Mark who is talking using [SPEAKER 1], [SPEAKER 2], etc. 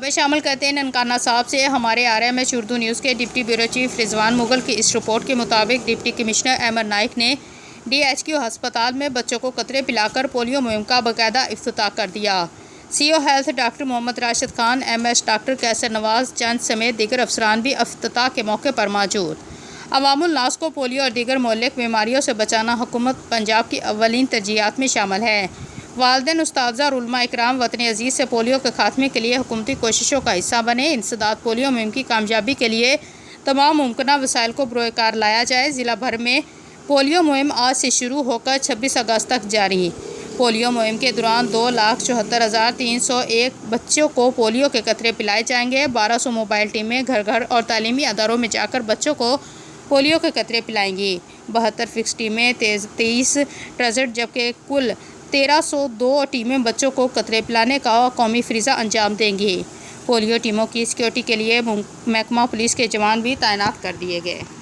[SPEAKER 1] خبر شامل کرتے ہیں ننکانہ صاحب سے۔ ہمارے RMH اردو نیوز کے ڈپٹی بیورو چیف رضوان مغل کی اس رپورٹ کے مطابق ڈپٹی کمشنر احمد نائک نے DHQ ہسپتال میں بچوں کو قطرے پلا کر پولیو مہم کا باقاعدہ افتتاح کر دیا۔ CO ہیلتھ ڈاکٹر محمد راشد خان، MS ڈاکٹر کیسر نواز چند سمیت دیگر افسران بھی افتتاح کے موقع پر موجود۔ عوام الناس کو پولیو اور دیگر مہلک بیماریوں سے بچانا حکومت پنجاب کی اولین ترجیحات میں شامل ہے۔ والدین، اساتذہ اور علماء اکرام وطن عزیز سے پولیو کے خاتمے کے لیے حکومتی کوششوں کا حصہ بنیں۔ انسداد پولیو مہم کی کامیابی کے لیے تمام ممکنہ وسائل کو بروئے کار لایا جائے۔ ضلع بھر میں پولیو مہم آج سے شروع ہو کر 26 اگست تک جاری۔ پولیو مہم کے دوران 2,74,301 بچوں کو پولیو کے قطرے پلائے جائیں گے۔ 1200 موبائل ٹیمیں گھر گھر اور تعلیمی اداروں میں جا کر بچوں کو پولیو کے قطرے پلائیں گی۔ 72 فکس ٹیمیں، 23 ٹرسٹ جبکہ کل 1,302 ٹیمیں بچوں کو قطرے پلانے کا قومی فریضہ انجام دیں گی۔ پولیو ٹیموں کی سیکورٹی کے لیے محکمہ پولیس کے جوان بھی تعینات کر دیے گئے۔